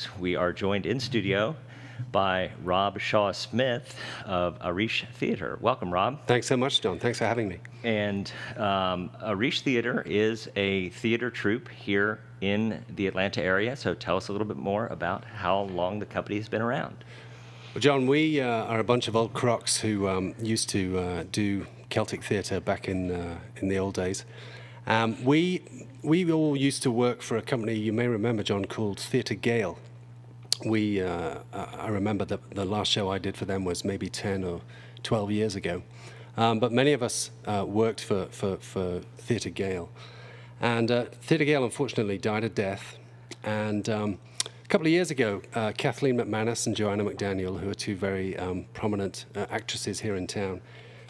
News. We are joined in studio by Rob Shaw-Smith of Arís Theatre. Welcome, Rob. Thanks so much, John. Thanks for having me. And Arís Theatre is a theater troupe here in the Atlanta area. So tell us a little bit more about how long the company has been around. Well, John, we are a bunch of old crocs who used to do Celtic theatre back in the old days. We all used to work for a company you may remember, John, called Theatre Gale. I remember that the last show I did for them was maybe 10 or 12 years ago. But many of us worked for Theatre Gale. And Theatre Gale, unfortunately, died a death. And a couple of years ago, Kathleen McManus and Joanna McDaniel, who are two very prominent actresses here in town,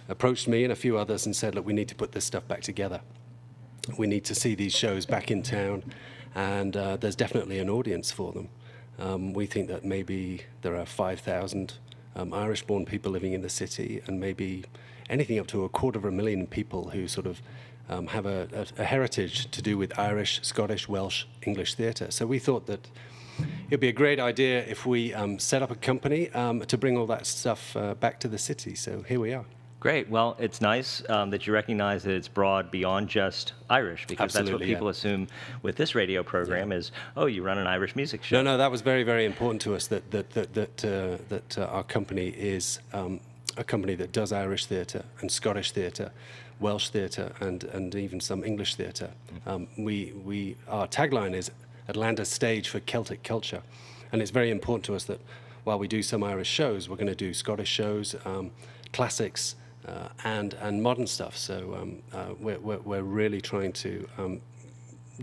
approached me and a few others and said, look, we need to put this stuff back together. We need to see these shows back in town, and there's definitely an audience for them. We think that maybe there are 5,000 Irish-born people living in the city, and maybe anything up to 250,000 people who sort of have a heritage to do with Irish, Scottish, Welsh, English theatre. So we thought that it'd be a great idea if we set up a company to bring all that stuff back to the city. So here we are. Great. Well, it's nice that you recognize that it's broad beyond just Irish, because that's what people assume with this radio program is, oh, you run an Irish music show. No, that was very, very important to us that our company is a company that does Irish theatre and Scottish theatre, Welsh theatre, and even some English theatre. Our tagline is Atlanta's stage for Celtic culture, and it's very important to us that while we do some Irish shows, we're going to do Scottish shows, classics, and modern stuff. So we're really trying to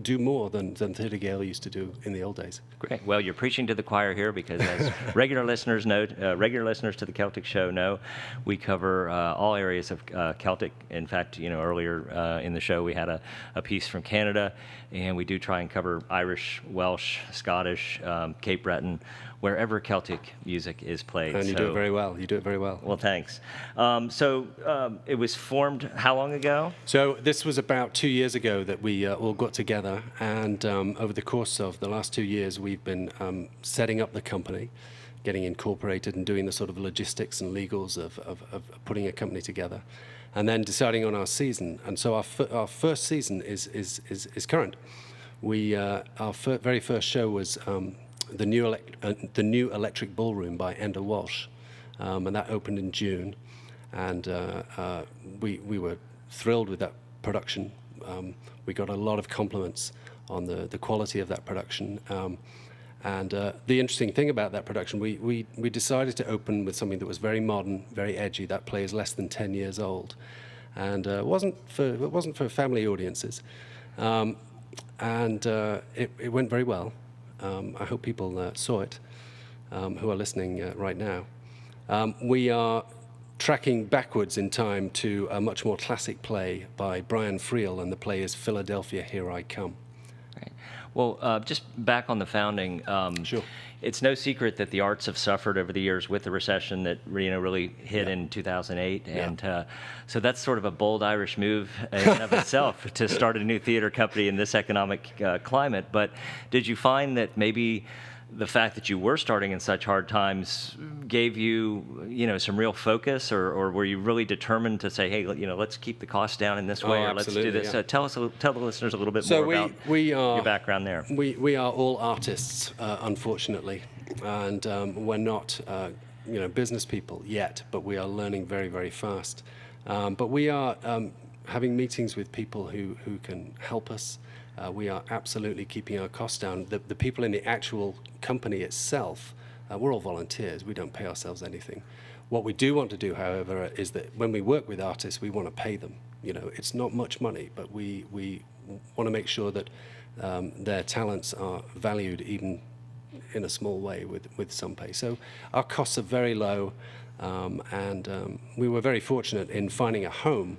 do more than Theatre Gale used to do in the old days. Great. Well, you're preaching to the choir here, because as regular listeners know, regular listeners to the Celtic Show know, we cover all areas of Celtic. In fact, earlier in the show we had a piece from Canada, and we do try and cover Irish, Welsh, Scottish, Cape Breton, wherever Celtic music is played. And you do it very well. You do it very well. Well, thanks. So it was formed how long ago? So this was about 2 years ago that we all got together, and over the course of the last 2 years, we've been setting up the company, getting incorporated and doing the sort of logistics and legals of putting a company together, and then deciding on our season. And so our first season is current. Our very first show was the new Electric Ballroom by Enda Walsh, and that opened in June, and we were thrilled with that production. We got a lot of compliments on the quality of that production, and the interesting thing about that production, we decided to open with something that was very modern, very edgy. That play is less than 10 years old, and it wasn't for family audiences, and it went very well. I hope people saw it, who are listening right now. We are tracking backwards in time to a much more classic play by Brian Friel, and the play is Philadelphia, Here I Come. Right. Well, just back on the founding, Sure. It's no secret that the arts have suffered over the years with the recession that really hit in 2008, and so that's sort of a bold Irish move in and of itself to start a new theater company in this economic climate. But did you find that maybe the fact that you were starting in such hard times gave you, some real focus, or were you really determined to say, hey, let's keep the costs down in this way, or let's do this? Yeah. Tell the listeners a little bit more about your background there. We are all artists, unfortunately, and we're not, business people yet, but we are learning very, very fast. But we are having meetings with people who can help us. We are absolutely keeping our costs down. The people in the actual company itself, we're all volunteers. We don't pay ourselves anything. What we do want to do, however, is that when we work with artists, we want to pay them. It's not much money, but we want to make sure that their talents are valued even in a small way with some pay. So our costs are very low, and we were very fortunate in finding a home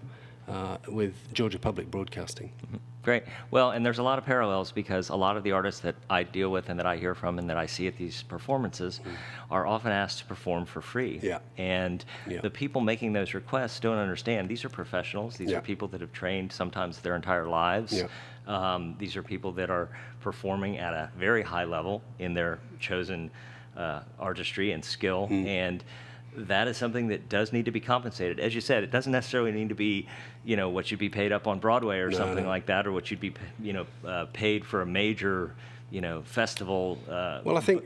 with Georgia Public Broadcasting. Mm-hmm. Great. Well, and there's a lot of parallels because a lot of the artists that I deal with and that I hear from and that I see at these performances are often asked to perform for free. Yeah. And Yeah. the people making those requests don't understand. These are professionals. These Yeah. are people that have trained sometimes their entire lives. Yeah. These are people that are performing at a very high level in their chosen artistry and skill. And that is something that does need to be compensated. As you said, it doesn't necessarily need to be, what you'd be paid up on Broadway or something like that, or what you'd be, paid for a major, festival. Well, I think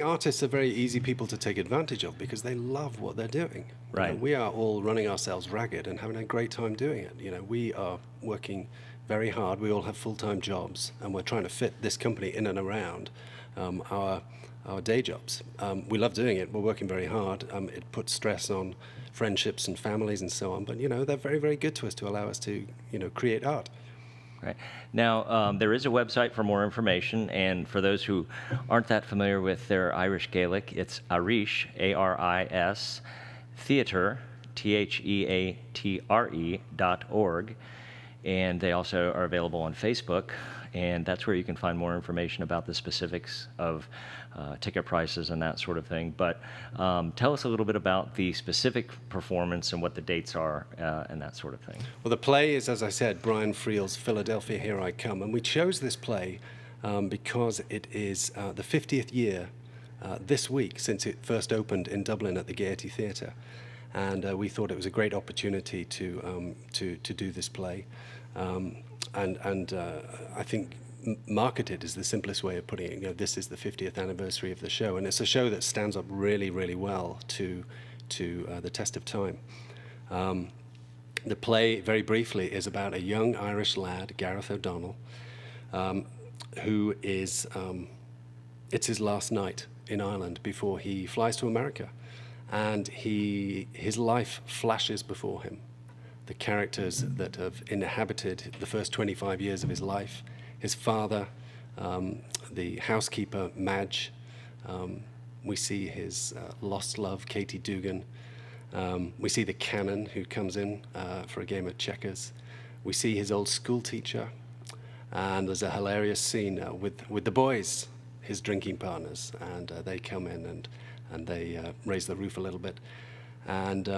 artists are very easy people to take advantage of because they love what they're doing. Right. We are all running ourselves ragged and having a great time doing it. We are working very hard. We all have full-time jobs, and we're trying to fit this company in and around our day jobs. We love doing it. We're working very hard. It puts stress on friendships and families and so on. But they're very, very good to us to allow us to create art. Right. Now, there is a website for more information, and for those who aren't that familiar with their Irish Gaelic, it's Arís, A-R-I-S, Theatre, theatre.org, and they also are available on Facebook, and that's where you can find more information about the specifics of ticket prices and that sort of thing. But tell us a little bit about the specific performance and what the dates are and that sort of thing. Well, the play is, as I said, Brian Friel's Philadelphia, Here I Come. And we chose this play because it is the 50th year this week since it first opened in Dublin at the Arís Theatre. And we thought it was a great opportunity to do this play. And I think marketed is the simplest way of putting it. This is the 50th anniversary of the show, and it's a show that stands up really, really well to the test of time. The play, very briefly, is about a young Irish lad, Gareth O'Donnell, who is, it's his last night in Ireland before he flies to America, and his life flashes before him. The characters that have inhabited the first 25 years of his life, his father, the housekeeper, Madge. We see his lost love, Katie Dugan. We see the canon who comes in for a game of checkers. We see his old school teacher. And there's a hilarious scene with the boys, his drinking partners. And they come in and they raise the roof a little bit. And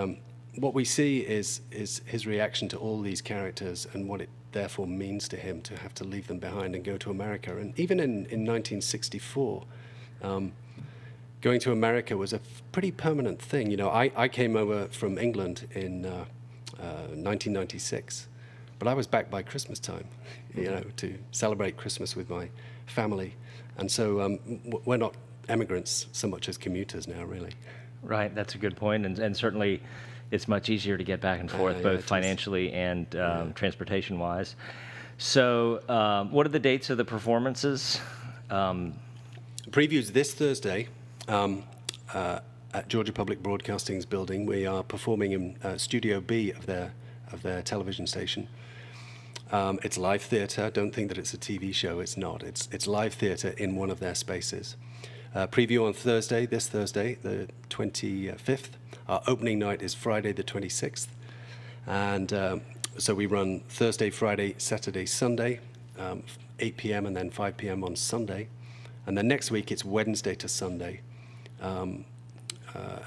what we see is his reaction to all these characters and what it therefore means to him to have to leave them behind and go to America. And even in 1964, going to America was a pretty permanent thing. I came over from England in 1996, but I was back by Christmas time, to celebrate Christmas with my family. And so we're not emigrants so much as commuters now, really. Right, that's a good point, and certainly it's much easier to get back and forth, both financially and transportation-wise. So what are the dates of the performances? Previews this Thursday at Georgia Public Broadcasting's building. We are performing in Studio B of their television station. It's live theatre. Don't think that it's a TV show. It's not. It's live theatre in one of their spaces. Preview on Thursday, this Thursday, the 25th. Our opening night is Friday, the 26th. And so we run Thursday, Friday, Saturday, Sunday, 8 p.m. and then 5 p.m. on Sunday. And then next week it's Wednesday to Sunday.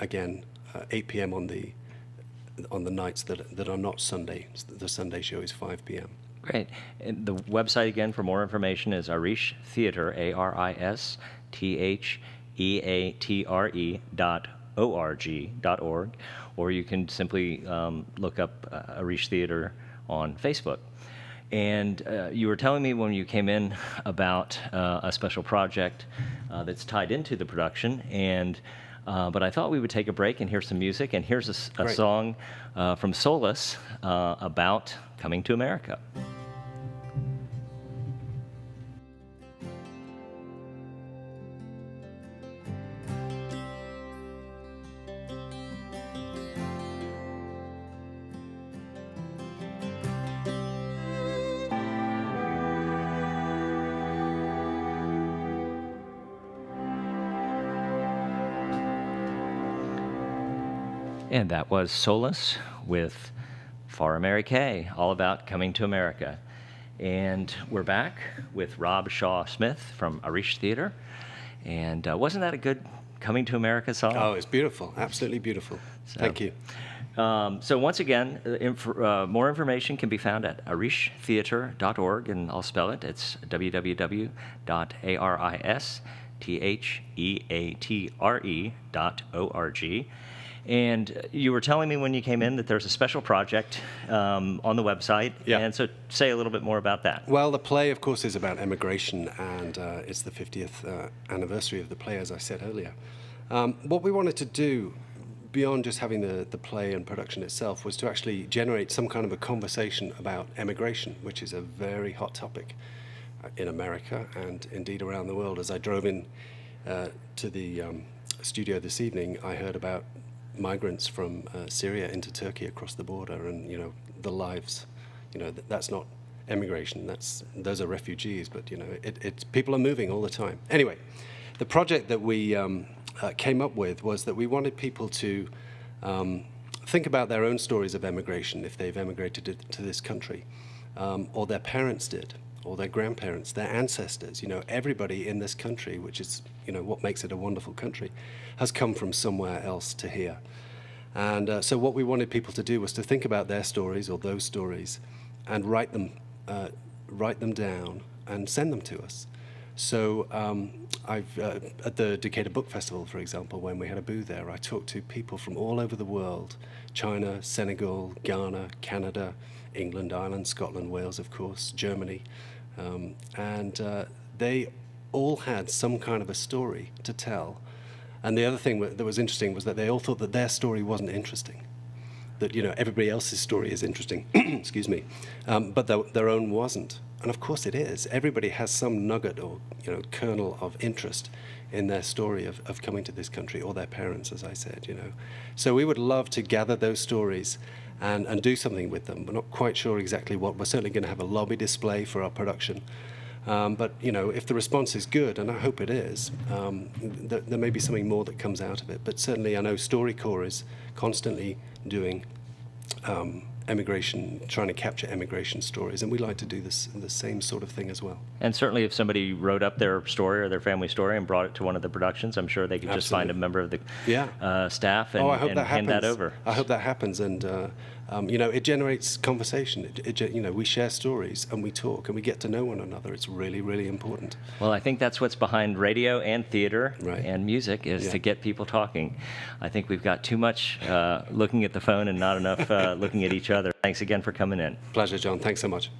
Again, 8 p.m. on the nights that are not Sunday. The Sunday show is 5 p.m. Great. And the website again for more information is Arís Theatre, A-R-I-S theatre.org, or you can simply look up Arís Theatre on Facebook. And you were telling me when you came in about a special project that's tied into the production, but I thought we would take a break and hear some music, and here's a song from Solace about coming to America. And that was Solace with For America, all about coming to America. And we're back with Rob Shaw Smith from Arís Theatre. And wasn't that a good Coming to America song? Oh, it's beautiful. Absolutely beautiful. Thank you. So once again, more information can be found at arishtheatre.org, and I'll spell it. It's www.arishtheatre.org. And you were telling me when you came in that there's a special project on the website. Yeah. And so say a little bit more about that. Well, the play, of course, is about emigration, and it's the 50th anniversary of the play, as I said earlier. What we wanted to do, beyond just having the play and production itself, was to actually generate some kind of a conversation about emigration, which is a very hot topic in America and indeed around the world. As I drove in to the studio this evening, I heard about migrants from Syria into Turkey across the border, and the lives. That's not emigration. Those are refugees, but it's people are moving all the time. Anyway, the project that we came up with was that we wanted people to think about their own stories of emigration if they've emigrated to this country, or their parents did, or their grandparents, their ancestors. Everybody in this country, which is what makes it a wonderful country, has come from somewhere else to here. And so what we wanted people to do was to think about their stories or those stories and write them down and send them to us. So I've at the Decatur Book Festival, for example, when we had a booth there, I talked to people from all over the world: China, Senegal, Ghana, Canada, England, Ireland, Scotland, Wales, of course, Germany. And they all had some kind of a story to tell. And the other thing that was interesting was that they all thought that their story wasn't interesting, that everybody else's story is interesting, excuse me, but their own wasn't. And of course it is. Everybody has some nugget or kernel of interest in their story of coming to this country, or their parents, as I said. So we would love to gather those stories and do something with them. We're not quite sure exactly what. We're certainly going to have a lobby display for our production. But if the response is good, and I hope it is, there may be something more that comes out of it. But certainly I know StoryCorps is constantly doing emigration, trying to capture emigration stories, and we like to do the same sort of thing as well. And certainly if somebody wrote up their story or their family story and brought it to one of the productions, I'm sure they could just find a member of the staff and, I hope and that hand that happens. over. I hope that happens, and it generates conversation. We share stories and we talk and we get to know one another. It's really, really important. Well, I think that's what's behind radio and theater and music is to get people talking. I think we've got too much looking at the phone and not enough looking at each other. Thanks again for coming in. Pleasure, John. Thanks so much.